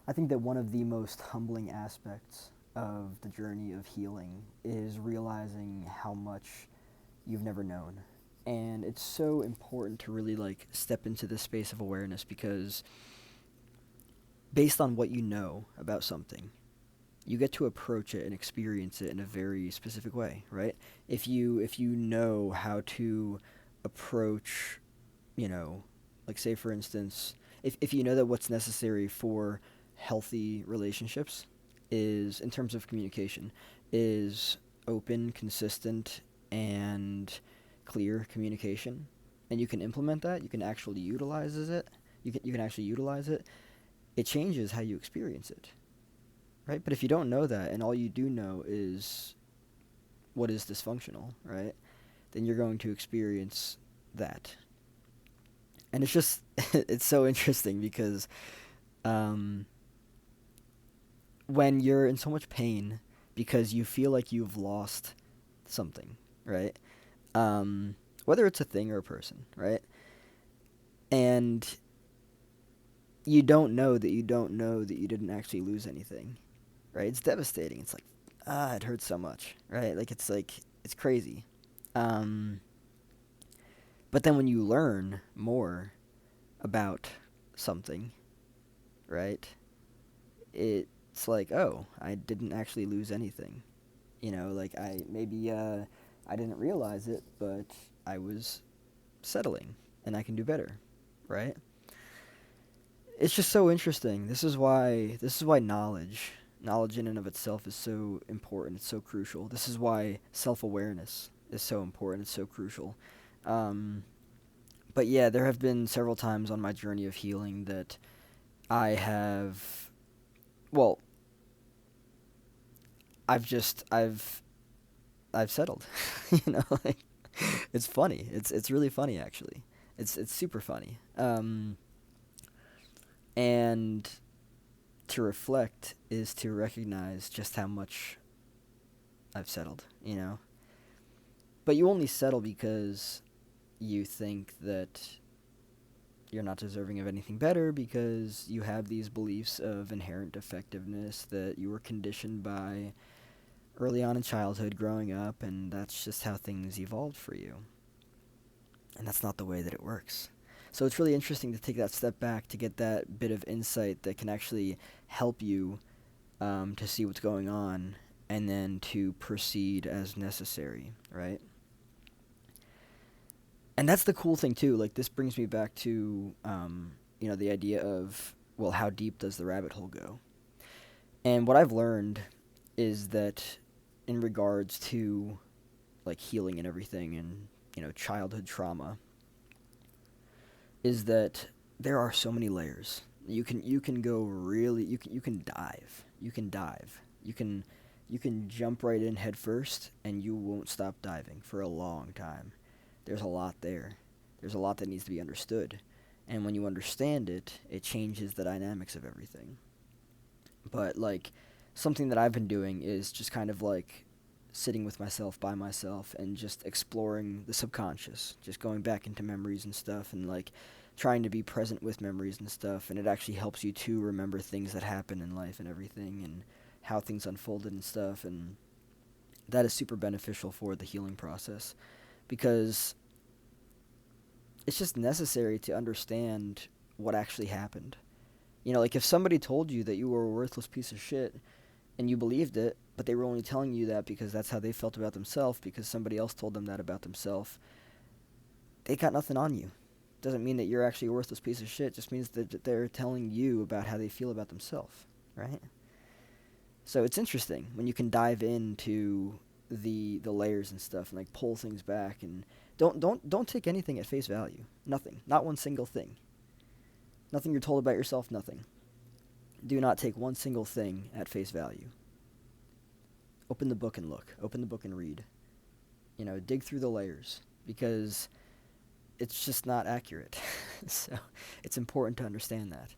I think that one of the most humbling aspects of the journey of healing is realizing how much you've never known. And it's so important to really like step into this space of awareness because based on what you know about something, you get to approach it and experience it in a very specific way, right? If you know how to approach, you know, like say for instance, if you know that what's necessary for healthy relationships is in terms of communication is open, consistent, and clear communication, and you can implement that, you can actually utilize it. You can actually utilize it. It changes how you experience it, right? But if you don't know that and all you do know is what is dysfunctional, right? Then you're going to experience that. And it's just it's so interesting because um, when you're in so much pain because you feel like you've lost something, right? Um, Whether it's a thing or a person, right? And you don't know that you don't know that you didn't actually lose anything, right? It's devastating. It's like, it hurts so much, right? Like it's crazy. Um, but then when you learn more about something, right? It's like, oh, I didn't actually lose anything. Like I didn't realize it, but I was settling, and I can do better, right? It's just so interesting. This is why knowledge in and of itself is so important. It's so crucial. This is why self-awareness is so important. It's so crucial. Um, but yeah, there have been several times on my journey of healing that I have, well, I've settled. Like it's funny. It's really funny actually. It's super funny. And to reflect is to recognize just how much I've settled, you know? But you only settle because you think that you're not deserving of anything better because you have these beliefs of inherent defectiveness that you were conditioned by early on in childhood growing up, and that's just how things evolved for you. And that's not the way that it works. So it's really interesting to take that step back to get that bit of insight that can actually help you to see what's going on and then to proceed as necessary, right? And that's the cool thing too. Like this brings me back to the idea of, well, how deep does the rabbit hole go? And what I've learned is that in regards to like healing and everything and childhood trauma is that there are so many layers. You can go really you can dive. You can jump right in head first and you won't stop diving for a long time. There's a lot there. There's a lot that needs to be understood. And when you understand it, it changes the dynamics of everything. But like something that I've been doing is just kind of like sitting with myself by myself and just exploring the subconscious, just going back into memories and stuff and like trying to be present with memories and stuff, and it actually helps you to remember things that happen in life and everything and how things unfolded and stuff, and that is super beneficial for the healing process because it's just necessary to understand what actually happened. Like if somebody told you that you were a worthless piece of shit and you believed it, but they were only telling you that because that's how they felt about themselves because somebody else told them that about themselves, they got nothing on you. Doesn't mean that you're actually a worthless piece of shit. It just means that they're telling you about how they feel about themselves, right? So it's interesting when you can dive into the layers and stuff and like pull things back and don't take anything at face value. Nothing. Not one single thing. Nothing you're told about yourself, nothing. Do not take one single thing at face value. Open the book and look. Open the book and read. Dig through the layers because it's just not accurate. So it's important to understand that.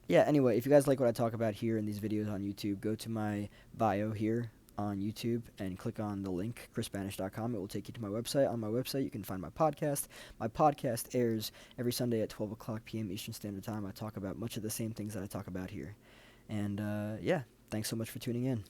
Yeah, anyway, if you guys like what I talk about here in these videos on YouTube, go to my bio here on YouTube and click on the link, chrisbanish.com. It will take you to my website. On my website, you can find my podcast. My podcast airs every Sunday at 12 o'clock p.m. Eastern Standard Time. I talk about much of the same things that I talk about here. And, yeah, thanks so much for tuning in.